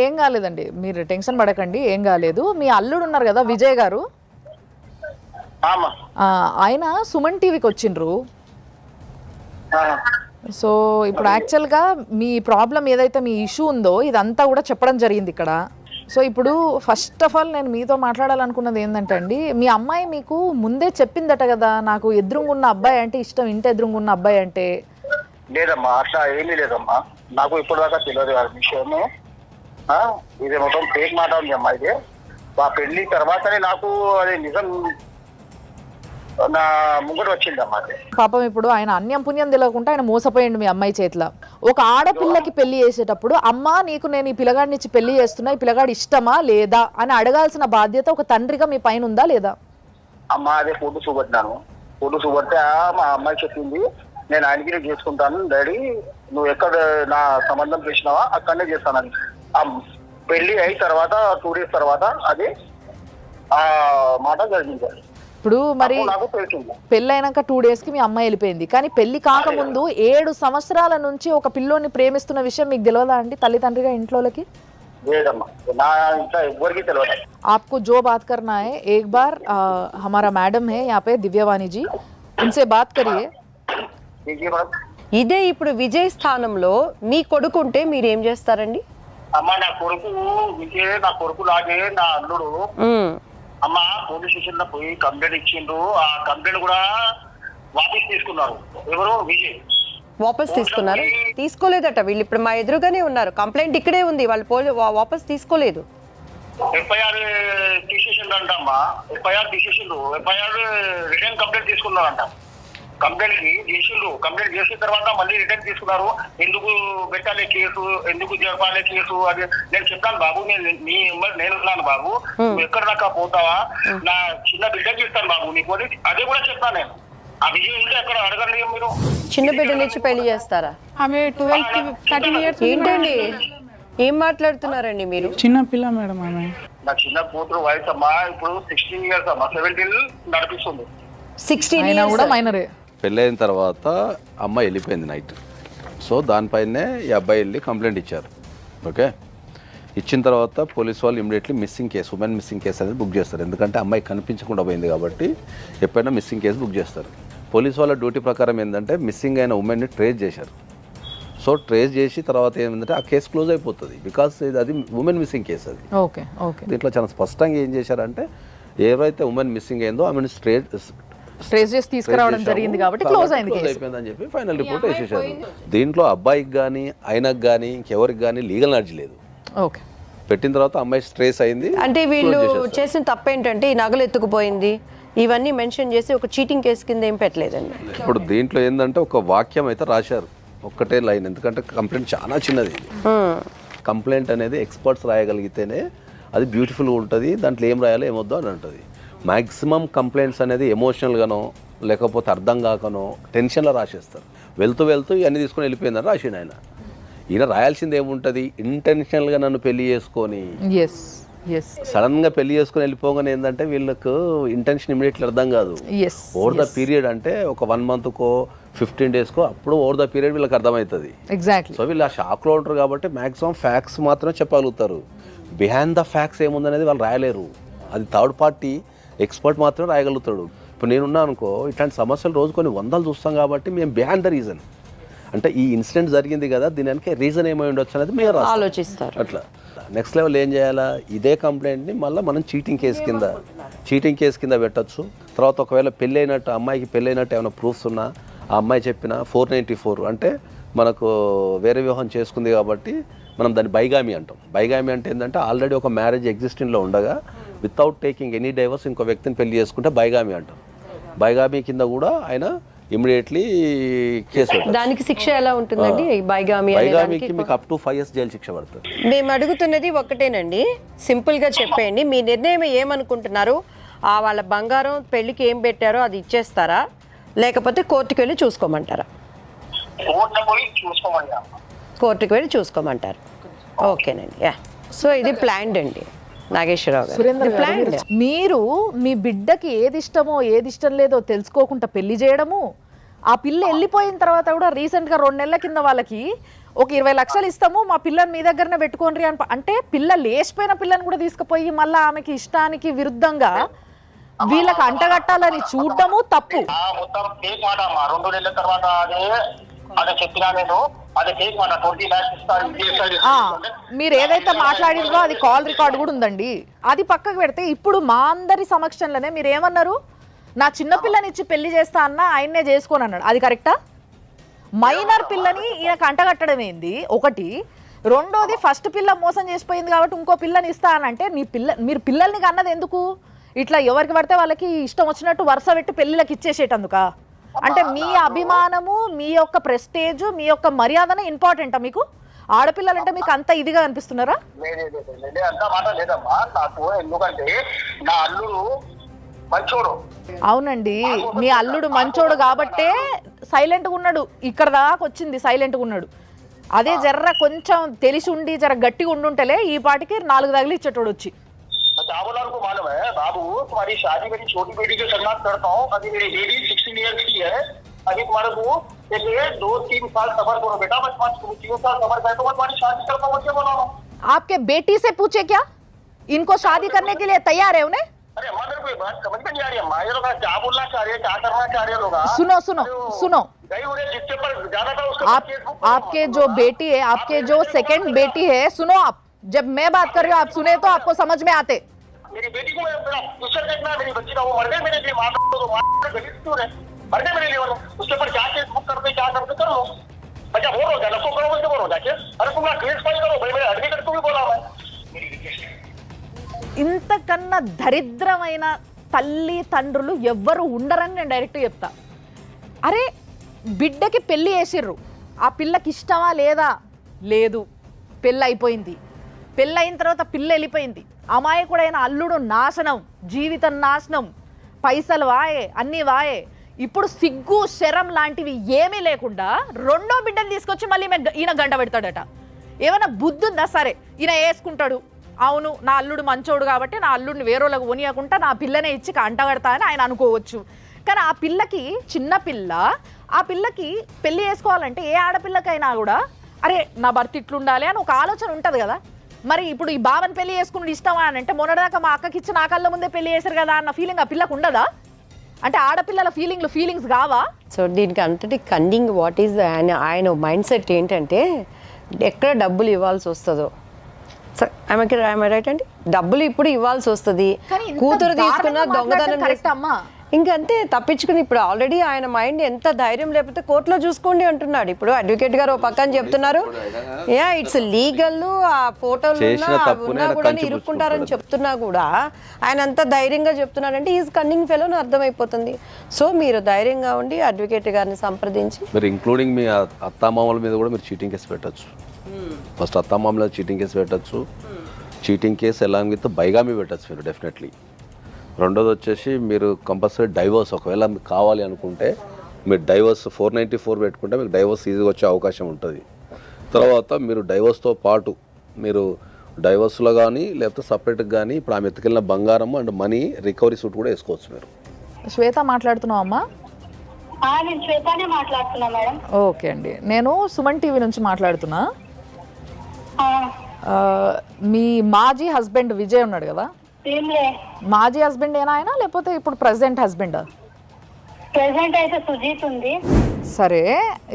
ఏం కాలేదండి, మీరు టెన్షన్ పడకండి, ఏం కాలేదు. మీ అల్లుడు ఉన్నారు కదా విజయ్ గారు, అమ్మా ఆయన సుమన్ టీవీకి వచ్చిండ్రు. సో ఇప్పుడు యాక్చువల్గా మీ ప్రాబ్లం ఏదైతే మీ ఇష్యూ ఉందో ఇదంతా కూడా చెప్పడం జరిగింది ఇక్కడ. సో ఇప్పుడు ఫస్ట్ ఆఫ్ ఆల్ నేను మీతో మాట్లాడాలనుకున్నది ఏంటంటే అండి, మీ అమ్మాయి మీకు ముందే చెప్పిందట కదా నాకు ఎదురుగున్న అబ్బాయి అంటే ఇష్టం, ఇంటి ఎదురుగున్న అబ్బాయి అంటే. లేదమ్మా, అట్లా ఏమీ లేదమ్మా, నాకు ఇప్పుడు దాకా తెలియదు ఆ విషయము. ఇది మొత్తం ఫేక్ మాట ఉంది అమ్మా. ఇది ఆ పెళ్లి తర్వాతనే నాకు అది నిజం నా ముంగడు వచ్చిందమ్మా. అది పాపం ఇప్పుడు ఆయన అన్యం పుణ్యం తెలియకుండా ఆయన మోసపోయిండు మీ అమ్మాయి చేతిలో. ఒక ఆడపిల్లకి పెళ్లి చేసేటప్పుడు అమ్మా నీకు నేను ఈ పిల్లగాడిని ఇచ్చి పెళ్లి చేస్తున్నా, ఈ పిల్లగాడు ఇష్టమా లేదా అని అడగాల్సిన బాధ్యత ఒక తండ్రిగా మీ పైన ఉందా లేదా? అమ్మా అదే ఫోటో చూపెట్టినాను. ఫోటో చూపెడితే మా అమ్మాయి చెప్పింది నేను ఆయనకి చేసుకుంటాను డాడీ, నువ్వు ఎక్కడ నా సంబంధం చేసినావా అక్కడనే చేస్తానని. ఆ పెళ్లి అయిన తర్వాత 2 days తర్వాత అది ఆ మాట జరిగింది. ఇప్పుడు మరి నాకు తెలిసింది. పెళ్ళి అయినాక 2 days కి మీ అమ్మాయి వెళ్ళిపోయింది, కానీ పెళ్లి కాకముందు 7 సంవత్సరాల నుంచి ఒక పిల్లోని ప్రేమిస్తున్న విషయం మీకు తెలియదా అండి తల్లిదండ్రిగా ఇంట్లోకి? లేదమ్మా, నా ఇంట్లో ఎవ్వరికి తెలియదు. आपको जो बात करना है एक बार हमारा मैडम है यहाँ पे दिव्यवाणी जी, उनसे बात करिए. ఇదే ఇప్పుడు విజయ్ స్థానంలో మీ కొడుకు ఉంటే మీరు ఏం చేస్తారండి? అమ్మ నా కొడుకు విజయ్, నా కొడుకు లాగే నా అల్లుడు అమ్మ పోలీస్ స్టేషన్ లో పోయి కంప్లైంట్ ఇచ్చిండ్రు. ఆ కంప్లైంట్ కూడా వాపస్ తీసుకున్నారు. ఎవరు? విజయ్ వాపస్ తీసుకున్నారు? తీసుకోలేదట. వీళ్ళు ఇప్పుడు మా ఎదురుగానే ఉన్నారు, కంప్లైంట్ ఇక్కడే ఉంది, వాళ్ళు వాపస్ తీసుకోలేదు. ఎఫ్ఐఆర్ తీసేసిండ్రంట అమ్మా. ఎఫ్ఐఆర్ తీసేసిండ్రు. ఎఫ్ఐఆర్ రిటర్న్ కంప్లైంట్ తీసుకున్నారంట. కంప్లైంట్ చేసిండ్రు. కంప్లైంట్ చేసిన తర్వాత మళ్ళీ రిటర్న్ తీసుకున్నారు. ఎందుకు పెట్టాలి కేసు, ఎందుకు జరపాలి కేసు అది నేను చెప్పాను బాబు, నేను ఉన్నాను బాబు, నువ్వు ఎక్కడ దాకా పోతావా, నా చిన్న బిడ్డకి ఇస్తాను బాబు నీకు, అదే కూడా చెప్తాను నేను. ఆ విజయం ఉంటే అక్కడ అడగండి మీరు. చిన్న బిడ్డ నుంచి పెళ్లి చేస్తారా? ఆమె 12-13 years ఏంటండి ఏం మాట్లాడుతున్నారండి మీరు? చిన్న పిల్ల మేడం ఆమె. నా చిన్న కూతురు వయసు అమ్మా ఇప్పుడు 16 years అమ్మా, 17 నడిపిస్తుంది. 16 అయినా years కూడా మైనరే. పెళ్ళైన తర్వాత అమ్మాయి వెళ్ళిపోయింది నైట్. సో దానిపైనే ఈ అబ్బాయి వెళ్ళి కంప్లైంట్ ఇచ్చారు. ఓకే, ఇచ్చిన తర్వాత పోలీస్ వాళ్ళు immediately missing case, women missing case అనేది బుక్ చేస్తారు. ఎందుకంటే అమ్మాయి కనిపించకుండా పోయింది కాబట్టి ఎప్పుడైనా మిస్సింగ్ కేసు బుక్ చేస్తారు. పోలీస్ వాళ్ళ డ్యూటీ ప్రకారం ఏంటంటే మిస్సింగ్ అయిన ఉమెన్ని ట్రేస్ చేశారు. సో ట్రేస్ చేసి తర్వాత ఏమైందంటే ఆ కేసు క్లోజ్ అయిపోతుంది. బికాస్ అది ఉమెన్ మిస్సింగ్ కేసు. అది ఓకే ఓకే. దీంట్లో చాలా స్పష్టంగా ఏం చేశారంటే ఎవరైతే ఉమెన్ మిస్సింగ్ అయిందో ఆమెను ట్రేస్ చేసి తీసుకురావడం జరిగింది కాబట్టి క్లోజ్ అయిపోయిందని చెప్పి ఫైనల్ రిపోర్ట్ వేసేసారు. దీంట్లో అబ్బాయికి కానీ ఆయనకు కానీ ఇంకెవరికి కానీ లీగల్ నాలెడ్జ్ లేదు. ఓకే, పెట్టిన తర్వాత అమ్మాయి స్ట్రెస్ అయింది. అంటే వీళ్ళు చేసిన తప్పు ఏంటంటే ఈ నగలు ఎత్తుకుపోయింది ఇవన్నీ మెన్షన్ చేసి ఒక చీటింగ్ కేసు కింద ఏం పెట్టలేదండి. ఇప్పుడు దీంట్లో ఏంటంటే ఒక వాక్యం అయితే రాశారు, ఒక్కటే లైన్. ఎందుకంటే కంప్లైంట్ చాలా చిన్నది. కంప్లైంట్ అనేది ఎక్స్పర్ట్స్ రాయగలిగితేనే అది బ్యూటిఫుల్గా ఉంటుంది. దాంట్లో ఏం రాయాలో ఏమొద్దో అని ఉంటుంది. మ్యాక్సిమం కంప్లైంట్స్ అనేది ఎమోషనల్గానో లేకపోతే అర్థం కాకనో టెన్షన్లో రాసేస్తారు. వెళ్తూ ఇవన్నీ తీసుకొని వెళ్ళిపోయిందని రాసిండు ఆయన. ఈయన రాయాల్సింది ఏముంటుంది, ఇంటెన్షనల్గా నన్ను పెళ్లి చేసుకొని సడన్గా పెళ్లి చేసుకొని వెళ్ళిపోగానే ఏంటంటే వీళ్ళకు ఇంటెన్షన్ ఇమీడియట్లీ అర్థం కాదు. ఓవర్ ద పీరియడ్ అంటే ఒక 1 monthకో 15 daysకో అప్పుడు ఓవర్ ద పీరియడ్ వీళ్ళకి అర్థమవుతుంది. ఎగ్జాక్ట్లీ. సో వీళ్ళు ఆ షాక్లో ఉంటారు కాబట్టి మ్యాక్సిమం ఫ్యాక్ట్స్ మాత్రమే చెప్పగలుగుతారు. బిహైండ్ ద ఫ్యాక్ట్స్ ఏముందనేది వాళ్ళు రాయలేరు. అది థర్డ్ పార్టీ ఎక్స్పర్ట్ మాత్రమే రాయగలుగుతాడు. ఇప్పుడు నేనున్నా అనుకో, ఇట్లాంటి సమస్యలు రోజు కొన్ని 100 చూస్తాం కాబట్టి మేము బిహైండ్ ద రీజన్ అంటే ఈ ఇన్సిడెంట్ జరిగింది కదా, దీనికి రీజన్ ఏమై ఉండొచ్చు అనేది మీరు రాస్తారు. ఆలోచిస్తారు. అట్లా నెక్స్ట్ లెవెల్ ఏం చేయాలా, ఇదే కంప్లైంట్ని మళ్ళీ మనం చీటింగ్ కేసు కింద పెట్టచ్చు. తర్వాత ఒకవేళ పెళ్ళైనట్టు అమ్మాయికి పెళ్ళైనట్టు ఏమైనా ప్రూఫ్స్ ఉన్నా ఆ అమ్మాయి చెప్పిన 494 అంటే మనకు వేరే వివాహం చేసుకుంది కాబట్టి మనం దాన్ని బైగామి అంటాం. బైగామి అంటే ఏంటంటే ఆల్రెడీ ఒక మ్యారేజ్ ఎగ్జిస్టింగ్లో ఉండగా వితౌట్ టేకింగ్ ఎనీ డైవర్స్ ఇంకో వ్యక్తిని పెళ్లి చేసుకుంటే బైగామి అంటాం. బైగామి కింద కూడా ఆయన ఇమ్మీడియట్లీ కేసు పెట్టారు. దానికి శిక్ష ఎలా ఉంటుందండి? బైగామికి మీకు అప్ టు 5 years జైలు శిక్ష పడుతుంది. మేము అడుగుతున్నది ఒకటేనండి, సింపుల్గా చెప్పేయండి. మీ నిర్ణయం ఏమనుకుంటున్నారు? వాళ్ళ బంగారం పెళ్లికి ఏం పెట్టారో అది ఇచ్చేస్తారా, లేకపోతే కోర్టుకు వెళ్ళి చూసుకోమంటారా? కోర్టుకు వెళ్ళి చూసుకోమంటారు. ఓకేనండి. యా, సో ఇది ప్లాన్డ్ అండి నాగేశ్వరరావు గారు. సురేంద్ర ఇది planned. గారు, మీరు మీ బిడ్డకి ఏది ఇష్టమో ఏది ఇష్టం లేదో తెలుసుకోకుండా పెళ్లి చేయడము, ఆ పిల్ల వెళ్ళిపోయిన తర్వాత కూడా రీసెంట్గా 2 నెలల కింద వాళ్ళకి ఒక 20 లక్షలు ఇస్తాము మా పిల్లని మీ దగ్గరనే పెట్టుకోండి అని, అంటే పిల్ల లేచిపోయిన పిల్లని కూడా తీసుకుపోయి మళ్ళీ ఆమెకి ఇష్టానికి విరుద్ధంగా వీళ్ళకి అంటగట్టాలని చూడడము తప్పు. మొత్తం ఫేక్ మాట అమ్మా. 2 నెలల తర్వాత అదే చెప్పినా నేను, అదే ఫేక్ మాట. 20 lakhs ఇస్తాను. మీరు ఏదైతే మాట్లాడిందో అది కాల్ రికార్డ్ కూడా ఉందండి. అది పక్కకు పెడితే ఇప్పుడు మా అందరి సమక్షంలోనే మీరు ఏమన్నారు, నా చిన్న పిల్లని ఇచ్చి పెళ్లి చేస్తా అన్న ఆయన్నే చేసుకోని అన్నాడు. అది కరెక్టా? మైనర్ పిల్లని ఈయనకు అంటగట్టడం ఏంది ఒకటి. రెండోది ఫస్ట్ పిల్ల మోసం చేసిపోయింది కాబట్టి ఇంకో పిల్లని ఇస్తా అని అంటే మీరు పిల్లల్ని అన్నది ఎందుకు? ఇట్లా ఎవరికి పడితే వాళ్ళకి ఇష్టం వచ్చినట్టు వరుస పెట్టి పెళ్ళిళ్ళకి ఇచ్చేసేటందుక? అంటే మీ అభిమానము, మీ యొక్క ప్రెస్టేజ్, మీ యొక్క మర్యాదనే ఇంపార్టెంటా మీకు? ఆడపిల్లలంటే మీకు అంత ఇదిగా అనిపిస్తున్నారా? అంత మాట లేదమ్మా నాకు. ఎందుకంటే నా అల్లుడు మంచోడు. అవునండి, మీ అల్లుడు మంచోడు కాబట్టే సైలెంట్గా ఉన్నాడు. ఇక్కడ దాకా వచ్చింది సైలెంట్గా ఉన్నాడు. అదే జర్ర కొంచెం తెలిసి ఉండి జర గట్టిగా ఉండుంటేలే ఈ పాటికి 4 తగిలి ఇచ్చేటోడు వచ్చి. चावलाल को मालूम है बाबू, तुम्हारी शादी मेरी छोटी बेटी के साथ करता हूँ. अभी मेरी बेटी 16 years की है. अभी तुम्हारे को 2-3 साल सबर करो बेटा. बस 3 साल सबर करे तो मैं तुम्हारी शादी करता हूँ. बना रहा हूँ. आपके बेटी से पूछे क्या इनको शादी करने के लिए तैयार है उन्हें? अरे अम्मा मेरे को ये बात समझ में नहीं आ रही अम्मा. ये लोग क्या बोलना चाह रहे हैं, क्या करना चाह रहे हैं लोग? सुनो सुनो सुनो, गई उन्हें जिसके पर ज्यादा था उसके आपके जो बेटी है, आपके जो सेकंड बेटी है, सुनो आप, जब मैं बात कर रही हूँ आप सुने तो आपको समझ में आते. मेरी बेटी को फ्यूचर देखना है. मेरी बच्ची का वो मर गए मेरे लिए. क्यों है मर गए मेरे लिए. उसके ऊपर क्या केस बुक करते क्या करते कर लो. बच्चा बोल हो जाए करो बोलते बोलो जाके. अरे तुम केस फाइल करो भाई. मेरे एडवोकेट को भी बोला मैं. ఇంతకన్నా దరిద్రమైన తల్లి తండ్రులు ఎవ్వరు ఉండరని నేను డైరెక్ట్ చెప్తా. అరే బిడ్డకి పెళ్ళి చేసిర్రు, ఆ పిల్లకి ఇష్టమా లేదా? లేదు, పెళ్ళి అయిపోయింది. పెళ్ళి అయిన తర్వాత పిల్ల వెళ్ళిపోయింది. అమాయకుడైన అల్లుడు నాశనం, జీవితం నాశనం, పైసలు వాయే, అన్నీ వాయే. ఇప్పుడు సిగ్గు శరం లాంటివి ఏమీ లేకుండా 2వ బిడ్డను తీసుకొచ్చి మళ్ళీ ఈయన గంట పెడతాడట. ఏమైనా బుద్ధి ఉందా? సరే ఈయన వేసుకుంటాడు, అవును నా అల్లుడు మంచోడు కాబట్టి నా అల్లుడిని వేరేళ్ళకు కొనియకుండా నా పిల్లనే ఇచ్చి అంటగడతా అని ఆయన అనుకోవచ్చు. కానీ ఆ పిల్లకి, చిన్న పిల్ల, ఆ పిల్లకి పెళ్లి చేసుకోవాలంటే ఏ ఆడపిల్లకైనా కూడా అరే నా భర్త ఇట్లుండాలి అని ఒక ఆలోచన ఉంటుంది కదా. మరి ఇప్పుడు ఈ బావని పెళ్లి చేసుకుని ఇష్టమా అని అంటే మొన్నటిదాకా మా అక్కకి ఇచ్చి నా కళ్ళ ముందే పెళ్లి చేశారు కదా అన్న ఫీలింగ్ ఆ పిల్లకు ఉండదా? అంటే ఆడపిల్లల ఫీలింగ్స్ కావా? సో దీనికి అంతటి కన్నింగ్ వాట్ ఈస్ ఆయన మైండ్ సెట్ ఏంటంటే ఎక్కడ డబ్బులు ఇవ్వాల్సి వస్తుందో. ఆమె రైట్ అండి, డబ్బులు ఇప్పుడు ఇవ్వాల్సి వస్తుంది. కూతురు తీసుకున్న దొంగతనం ఇంకంతే తప్పించుకుని. ఇప్పుడు ఆల్రెడీ ఆయన మైండ్ ఎంత ధైర్యం లేకపోతే కోర్టులో చూసుకోండి అంటున్నాడు. ఇప్పుడు అడ్వకేట్ గారు పక్కన చెప్తున్నారు యా ఇట్స్ లీగల్, ఆ ఫోటోలు ఉన్నా కూడా ఇరుక్కుంటారని చెప్తున్నా కూడా ఆయన అంత ధైర్యంగా చెప్తున్నాడంటే ఈజ్ కన్నింగ్ ఫెలో అని అర్థమైపోతుంది. సో మీరు ధైర్యంగా ఉండి అడ్వకేట్ గారిని సంప్రదించి మీరు ఇంక్లూడింగ్ మీ అత్తామామల మీద కూడా మీరు చీటింగ్ కేసు పెట్టచ్చు. ఫస్ట్ అత్తామామల చీటింగ్ కేసు పెట్టచ్చు. Cheating case along with bigamy పెట్టచ్చు మీరు డెఫినెట్లీ. రెండోది వచ్చేసి మీరు కంపల్సరీ డైవర్స్ ఒకవేళ మీకు కావాలి అనుకుంటే మీరు డైవర్స్ 494 పెట్టుకుంటే మీకు డైవర్స్ ఈజీగా వచ్చే అవకాశం ఉంటుంది. తర్వాత మీరు డైవర్స్తో పాటు మీరు డైవర్స్లో కానీ లేకపోతే సపరేట్గా కానీ ఇప్పుడు ఆమె ఎత్తుకెళ్ళిన బంగారం అండ్ మనీ రికవరీ సూట్ కూడా వేసుకోవచ్చు మీరు. శ్వేత మాట్లాడుతున్నావు అమ్మా? నేను శ్వేతనే మాట్లాడుతున్నా మేడం. ఓకే అండి, నేను సుమన్ టీవీ నుంచి మాట్లాడుతున్నా. మీ మాజీ హస్బెండ్ విజయ్ ఉన్నాడు కదా, మాజీ హస్బెండ్ ఏనా ఆయన లేకపోతే ఇప్పుడు ప్రెసెంట్ హస్బెండ్? ప్రెసెంట్ అయితే సుజీత్ ఉంది. సరే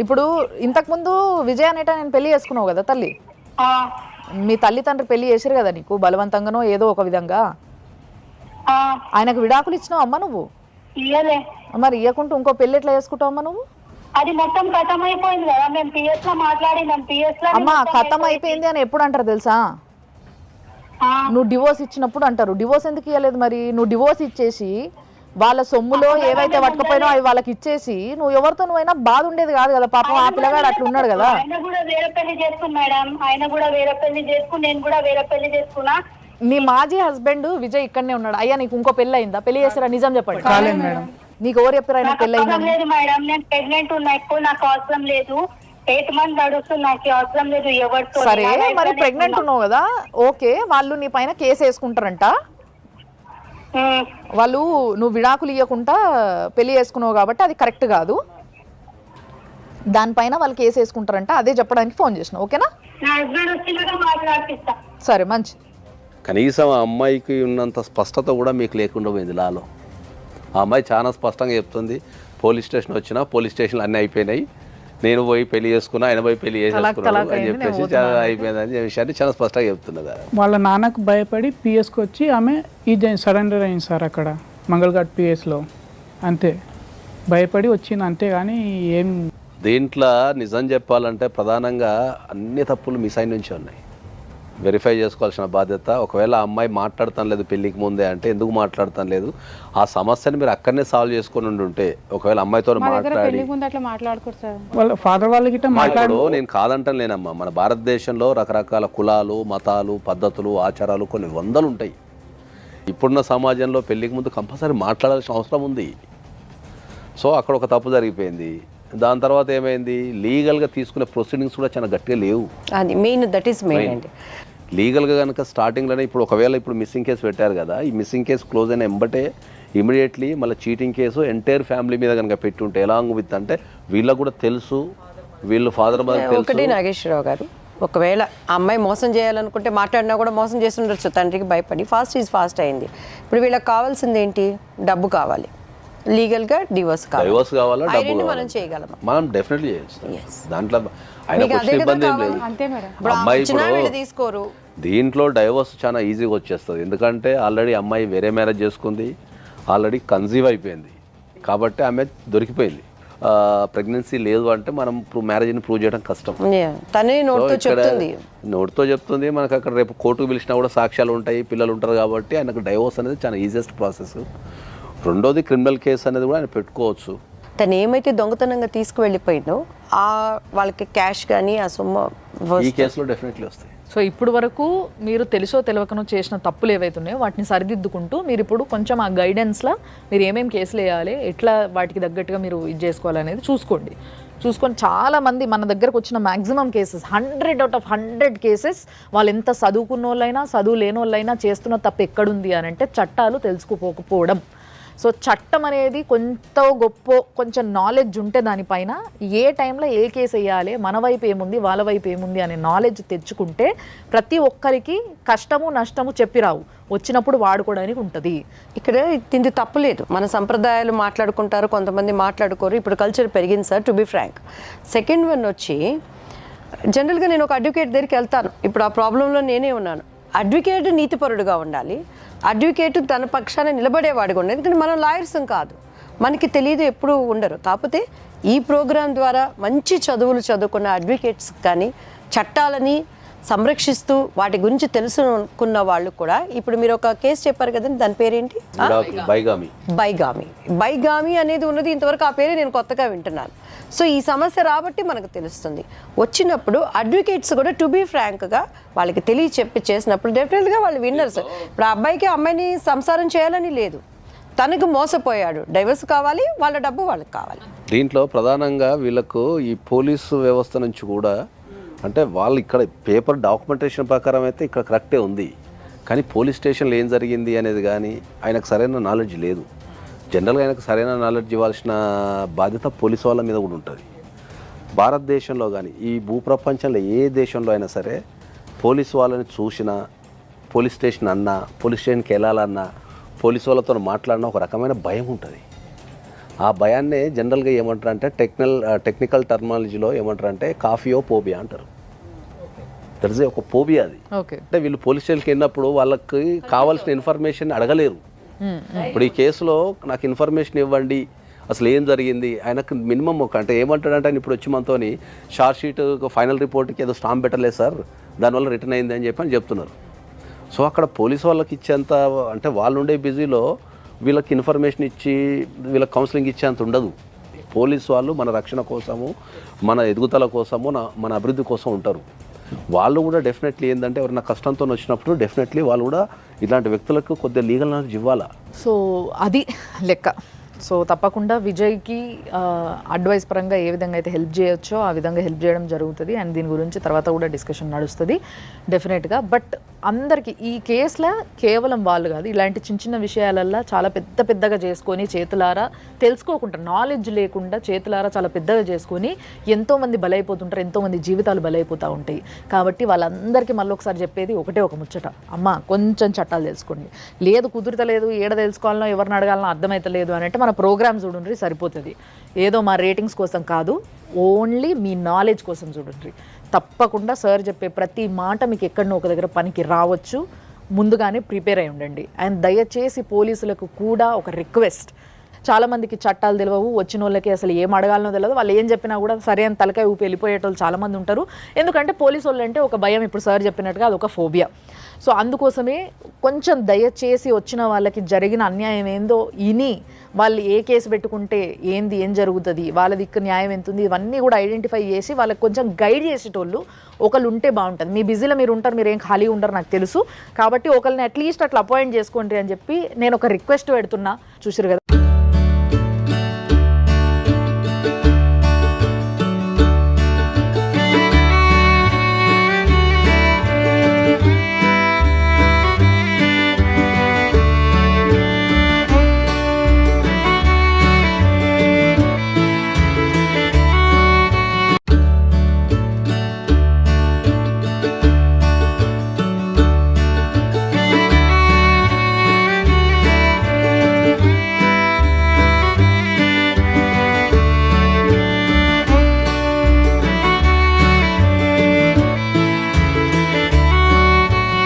ఇప్పుడు ఇంతకుముందు విజయ్ అనేట నేను పెళ్లి చేసుకున్నావు కదా తల్లి, ఆ, మీ తల్లిదండ్రులు పెళ్లి చేసారు కదా నీకు బలవంతంగానో ఏదో ఒక విధంగా, ఆ, ఆయనకు విడాకులు ఇచ్చినావు అమ్మ నువ్వు, ఇయ్యలే. మరి ఇవ్వకుంటూ ఇంకో పెళ్లి ఎట్లా చేసుకుంటావు అమ్మ నువ్వు? అది మొత్తం ఖతం అయిపోయింది కదా, మేము పిఎస్ లో మాట్లాడినాం. పిఎస్ లో అమ్మ ఖతం అయిపోయింది అని ఎప్పుడు అంటారు తెలుసా? ఆ, నువ్వు డివోర్స్ ఇచ్చినప్పుడు అంటారు. డివోర్స్ ఎందుకు ఇవ్వలేదు మరి? నువ్వు డివోర్స్ ఇచ్చేసి వాళ్ళ సొమ్ములో ఏవైతే పట్టుకపోయినా అవి వాళ్ళకి ఇచ్చేసి నువ్వు ఎవరితో నువ్వైనా బాధ ఉండేది కాదు కదా. పాపం ఆ పిల్లగాడు అట్లా ఉన్నాడు కదా. ఆయన కూడా వేరే పెళ్లి చేసుకున్నా మేడం, ఆయన కూడా వేరే పెళ్లి చేసుకుని, నేను కూడా వేరే పెళ్లి చేసుకున్నా. నీ మాజీ హస్బెండ్ విజయ్ ఇక్కడనే ఉన్నాడు. అయ్యా నీకు ఇంకో పెళ్లి అయిందా? పెళ్లి చేస్తారా? నిజం చెప్పండి. కాలేదు మేడం. నీకు ఎవరు చెప్పారు ఆయన నాకు పెళ్లి అవసరం అయిందని? లేదు మేడం, నేను ప్రెగ్నెంట్ ఉన్నా, ఎక్కువ నాకు అవసరం లేదు. 8 months నడుస్తుంది, నాకు అవసరం లేదు ఎవరితో. సరే మరి ప్రెగ్నెంట్ ఉన్నావు కదా, ఓకే. వాళ్ళు నీ పైన కేసు వేసుకుంటారంట. వాళ్ళు నువ్వు విడాకులు ఇవ్వకుండా పెళ్లి చేసుకున్నావు కాబట్టి అది కరెక్ట్ కాదు. దానిపైన వాళ్ళు కేసు వేసుకుంటారంట. అదే చెప్పడానికి ఫోన్ చేసిన, ఓకేనా? నా హస్బెండ్ వచ్చినాక మాట్లాడిస్తా. సరే మంచి. కనీసం ఆ అమ్మాయికి ఉన్నంత స్పష్టత కూడా మీకు లేకుండా పోయింది లాలో. ఆ అమ్మాయి చాలా స్పష్టంగా చెప్తుంది, పోలీస్ స్టేషన్ వచ్చినా పోలీస్ స్టేషన్లు అన్నీ అయిపోయినాయి, నేను పోయి పెళ్లి చేసుకున్నా, ఆయన పోయి పెళ్లి చేసేసుకున్నాడు అని చెప్పేసి చాలా అయిపోయిందని విషయాన్ని చాలా స్పష్టంగా చెప్తున్నది. వాళ్ళ నాన్నకు భయపడి పిఎస్కి వచ్చి ఆమె సరెండర్ అయింది సార్ అక్కడ మంగళఘాట్ పిఎస్లో. అంతే, భయపడి వచ్చింది అంతే. కానీ ఏం దీంట్లో నిజం చెప్పాలంటే ప్రధానంగా అన్ని తప్పులు మీ సైడ్ నుంచి ఉన్నాయి. వెరిఫై చేసుకోవాల్సిన బాధ్యత. ఒకవేళ ఆ అమ్మాయి మాట్లాడతాం లేదు పెళ్ళికి ముందే అంటే ఎందుకు మాట్లాడతాం లేదు, ఆ సమస్యని మీరు అక్కడనే సాల్వ్ చేసుకొని ఉంటే, ఒకవేళ అమ్మాయితో మాట్లాడి పెళ్లి ముందు అట్లా మాట్లాడుకోరు సార్. వాళ్ళ ఫాదర్ వాళ్ళ గిట్ట ఇప్పుడు నేను కాదంటాను లేనమ్మా, మన భారతదేశంలో రకరకాల కులాలు, మతాలు, పద్ధతులు, ఆచారాలు కొన్ని వందలు ఉంటాయి. ఇప్పుడున్న సమాజంలో పెళ్ళికి ముందు కంపల్సరీ మాట్లాడాల్సిన అవసరం ఉంది. సో అక్కడ ఒక తప్పు జరిగిపోయింది. దాని తర్వాత ఏమైంది, లీగల్గా తీసుకునే ప్రొసీడింగ్స్ కూడా చాలా గట్టిగా లేవు. అది మెయిన్, దట్ ఈస్ మెయిన్ అండి. లీగల్గా కనుక స్టార్టింగ్లోనే ఇప్పుడు ఒకవేళ ఇప్పుడు మిస్సింగ్ కేసు పెట్టారు కదా, ఈ మిస్సింగ్ కేసు క్లోజ్ అయిన ఎంబటే ఇమీడియట్లీ మళ్ళీ చీటింగ్ కేసు ఎంటైర్ ఫ్యామిలీ మీద కనుక పెట్టుంటే ఎలాంగ్ విత్ అంటే వీళ్ళకు కూడా తెలుసు, వీళ్ళు ఫాదర్ మదర్ ఒకటి తెలుసు. నాగేశ్వరరావు గారు, ఒకవేళ ఆ అమ్మాయి మోసం చేయాలనుకుంటే మాట్లాడినా కూడా మోసం చేసి ఉండొచ్చు. తండ్రికి భయపడి ఫాస్ట్ అయింది. ఇప్పుడు వీళ్ళకి కావాల్సింది ఏంటి? డబ్బు కావాలి, లీగల్గా డివోర్స్ డైవర్స్ కావాలా, డబ్బు మనం కావాలా? చేయగలమా? మనం డెఫినెట్లీ చేయొచ్చు. Yes. దాంట్లో ఆయనకు మీకు వచ్చిన అదే కదా ఇబ్బంది ఏం కావాలి. లేదు. అంతే మేడం. ఇప్పుడు అమ్మాయి వచ్చినా ఇప్పుడు వీళ్ళు తీసుకోరు. దీంట్లో డైవర్స్ చాలా ఈజీగా వచ్చేస్తుంది. ఎందుకంటే ఆల్రెడీ అమ్మాయి వేరే మ్యారేజ్ చేసుకుంది, ఆల్రెడీ కన్సీవ్ అయిపోయింది కాబట్టి ఆమె దొరికిపోయింది. ప్రెగ్నెన్సీ లేదు అంటే మనం మ్యారేజ్ని ప్రూవ్ చేయడం కష్టం. Yeah. తనే నోట్తో చెప్తుంది. నోటితో చెప్తుంది, మనకు అక్కడ రేపు కోర్టుకు పిలిచినా కూడా సాక్ష్యాలు ఉంటాయి, పిల్లలు ఉంటారు కాబట్టి ఆయనకు డైవోర్స్ అనేది చాలా ఈజియెస్ట్ ప్రాసెస్. రెండోది క్రిమినల్ కేసు అనేది కూడా ఆయన పెట్టుకోవచ్చు. తను ఏమైతే దొంగతనంగా తీసుకువెళ్ళిపోయిందో ఆ వాళ్ళకి క్యాష్ కానీ ఆ సొమ్ము ఈ కేసులో డెఫినెట్లీ వస్తాయి. సో ఇప్పుడు వరకు మీరు తెలుసో తెలియకనో చేసిన తప్పులు ఏవైతే ఉన్నాయో వాటిని సరిదిద్దుకుంటూ మీరు ఇప్పుడు కొంచెం ఆ గైడెన్స్లో మీరు ఏమేమి కేసులు వేయాలి, ఎట్లా వాటికి తగ్గట్టుగా మీరు ఇది చేసుకోవాలనేది చూసుకొని చాలామంది మన దగ్గరకు వచ్చిన maximum cases 100 out of 100 cases వాళ్ళు ఎంత చదువుకున్న వాళ్ళైనా చదువు లేని వాళ్ళైనా చేస్తున్న తప్పు ఎక్కడుంది అని అంటే చట్టాలు తెలుసుకోకపోవడం. సో చట్టం అనేది కొంత గొప్ప కొంచెం నాలెడ్జ్ ఉంటే దానిపైన ఏ టైంలో ఏ కేసు వేయాలి, మన వైపు ఏముంది వాళ్ళ వైపు ఏముంది అనే నాలెడ్జ్ తెచ్చుకుంటే ప్రతి ఒక్కరికి కష్టము నష్టము చెప్పిరావు, వచ్చినప్పుడు వాడుకోవడానికి ఉంటుంది. ఇక్కడ తింది తప్పు లేదు. మన సంప్రదాయాలు మాట్లాడుకుంటారు, కొంతమంది మాట్లాడుకోరు. ఇప్పుడు కల్చర్ పెరిగింది sir, to be frank. Second one వచ్చి జనరల్గా నేను ఒక అడ్వకేట్ దగ్గరికి వెళ్తాను. ఇప్పుడు ఆ ప్రాబ్లంలో నేనే ఉన్నాను. అడ్వకేట్ నీతిపరుడుగా ఉండాలి, అడ్వకేట్ తన పక్షాన నిలబడేవాడిగా ఉండాలి. ఎందుకంటే మనం లాయర్స్ కాదు, మనకి తెలియదు, ఎప్పుడు ఉండరు. కాకపోతే ఈ ప్రోగ్రాం ద్వారా మంచి చదువులు చదువుకున్న అడ్వకేట్స్ కానీ చట్టాలని సంరక్షిస్తూ వాటి గురించి తెలుసుకున్న వాళ్ళు కూడా, ఇప్పుడు మీరు ఒక కేసు చెప్పారు కదండి, దాని పేరేంటి? బైగామి అనేది ఉన్నది. ఇంతవరకు ఆ పేరే నేను కొత్తగా వింటున్నాను. సో ఈ సమస్య రాబట్టి మనకు తెలుస్తుంది. వచ్చినప్పుడు అడ్వకేట్స్ కూడా టు బీ ఫ్రాంక్గా వాళ్ళకి చెప్పి చేసినప్పుడు డెఫినెట్గా వాళ్ళు విన్నర్స్. ఇప్పుడు ఆ అబ్బాయికి అమ్మాయిని సంసారం చేయాలని లేదు, తనకు మోసపోయాడు, డైవర్స్ కావాలి, వాళ్ళ డబ్బు వాళ్ళకి కావాలి. దీంట్లో ప్రధానంగా వీళ్ళకు ఈ పోలీసు వ్యవస్థ నుంచి కూడా అంటే వాళ్ళు ఇక్కడ పేపర్ డాక్యుమెంటేషన్ ప్రకారం అయితే ఇక్కడ కరెక్టే ఉంది, కానీ పోలీస్ స్టేషన్లో ఏం జరిగింది అనేది కానీ ఆయనకు సరైన నాలెడ్జ్ లేదు. జనరల్గా ఆయనకు సరైన నాలెడ్జ్ ఇవ్వాల్సిన బాధ్యత పోలీసు వాళ్ళ మీద కూడా ఉంటుంది. భారతదేశంలో కానీ ఈ భూప్రపంచంలో ఏ దేశంలో అయినా సరే పోలీసు వాళ్ళని చూసినా, పోలీస్ స్టేషన్ అన్నా, పోలీస్ స్టేషన్కి వెళ్ళాలన్నా, పోలీసు వాళ్ళతో మాట్లాడినా ఒక రకమైన భయం ఉంటుంది. ఆ భయాన్నే జనరల్గా ఏమంటారు అంటే టెక్నికల్ టర్మాలజీలో ఏమంటారు అంటే కాఫియోపోబియా అంటారు. దట్ ఇస్ ఒక పోబియా అది. ఓకే. అంటే వీళ్ళు పోలీస్ స్టేషన్కి వెళ్ళినప్పుడు వాళ్ళకి కావాల్సిన ఇన్ఫర్మేషన్ అడగలేరు. ఇప్పుడు ఈ కేసులో నాకు ఇన్ఫర్మేషన్ ఇవ్వండి, అసలు ఏం జరిగింది, ఆయనకు మినిమం అంటే ఏమంటాడంటే ఆయన ఇప్పుడు వచ్చి మనతోని షార్ట్ షీట్ ఫైనల్ రిపోర్ట్కి ఏదో స్టాంప్ పెట్టలేదు సార్, దానివల్ల రిటర్న్ అయింది అని చెప్పి చెప్తున్నారు. సో అక్కడ పోలీసు వాళ్ళకి ఇచ్చేంత అంటే వాళ్ళు ఉండే బిజీలో వీళ్ళకి ఇన్ఫర్మేషన్ ఇచ్చి వీళ్ళకి కౌన్సిలింగ్ ఇచ్చేంత ఉండదు. పోలీసు వాళ్ళు మన రక్షణ కోసము, మన ఎదుగుదల కోసము, మన అభివృద్ధి కోసం ఉంటారు. వాళ్ళు కూడా డెఫినెట్లీ ఏంటంటే ఎవరైనా కష్టంతో వచ్చినప్పుడు డెఫినెట్లీ వాళ్ళు కూడా ఇలాంటి వ్యక్తులకు కొద్దిగా లీగల్ నాలెడ్జ్ ఇవ్వాలా. సో అది లెక్క. సో తప్పకుండా విజయ్కి అడ్వైస్ పరంగా ఏ విధంగా అయితే హెల్ప్ చేయొచ్చో ఆ విధంగా హెల్ప్ చేయడం జరుగుతుంది. అండ్ దీని గురించి తర్వాత కూడా డిస్కషన్ నడుస్తుంది డెఫినెట్గా. బట్ అందరికీ ఈ కేసులో కేవలం వాళ్ళు కాదు, ఇలాంటి చిన్న చిన్న విషయాలల్లో చాలా పెద్దగా చేసుకొని చేతులారా తెలుసుకోకుండా, నాలెడ్జ్ లేకుండా చేతులారా చాలా పెద్దగా చేసుకొని ఎంతోమంది బలైపోతుంటారు, ఎంతోమంది జీవితాలు బలైపోతూ ఉంటాయి. కాబట్టి వాళ్ళందరికీ మళ్ళీ ఒకసారి చెప్పేది ఒకటే ఒక ముచ్చట, అమ్మ కొంచెం చట్టాలు తెలుసుకోండి. లేదు కుదురుతలేదు, ఏడ తెలుసుకోవాలనో ఎవరిని అడగాలనో అర్థమవుతలేదు అని అంటే మన ప్రోగ్రామ్ చూడండి సరిపోతుంది. ఏదో మా రేటింగ్స్ కోసం కాదు, ఓన్లీ మీ నాలెడ్జ్ కోసం చూడండి. తప్పకుండా సార్ చెప్పే ప్రతి మాట మీకు ఎక్కడనో ఒక దగ్గర పనికి రావచ్చు, ముందుగానే ప్రిపేర్ అయి ఉండండి. అండ్ దయచేసి పోలీసులకు కూడా ఒక రిక్వెస్ట్, చాలామందికి చట్టాలు తెలియవు, వచ్చిన వాళ్ళకి అసలు ఏం అడగాలనో తెలియదు, వాళ్ళు ఏం చెప్పినా కూడా సరే అని తలకాయ ఊపి వెళ్ళిపోయేటోళ్ళు చాలామంది ఉంటారు. ఎందుకంటే పోలీసు వాళ్ళు అంటే ఒక భయం, ఇప్పుడు సార్ చెప్పినట్టుగా అదొక ఫోబియా. సో అందుకోసమే కొంచెం దయచేసి వచ్చిన వాళ్ళకి జరిగిన అన్యాయం ఏందో ఇని వాళ్ళు ఏ కేసు పెట్టుకుంటే ఏం జరుగుతుంది, వాళ్ళ దిక్కు న్యాయం ఎంత ఉంది, ఇవన్నీ కూడా ఐడెంటిఫై చేసి వాళ్ళకి కొంచెం గైడ్ చేసేటోళ్ళు ఒకళ్ళు ఉంటే బాగుంటుంది. మీ బిజీలో మీరు ఉంటారు, మీరు ఏం ఖాళీ ఉండరు నాకు తెలుసు. కాబట్టి ఒకళ్ళని అట్లీస్ట్ అట్లా అపాయింట్ చేసుకోండి అని చెప్పి నేను ఒక రిక్వెస్ట్ పెడుతున్నా. చూసారు కదా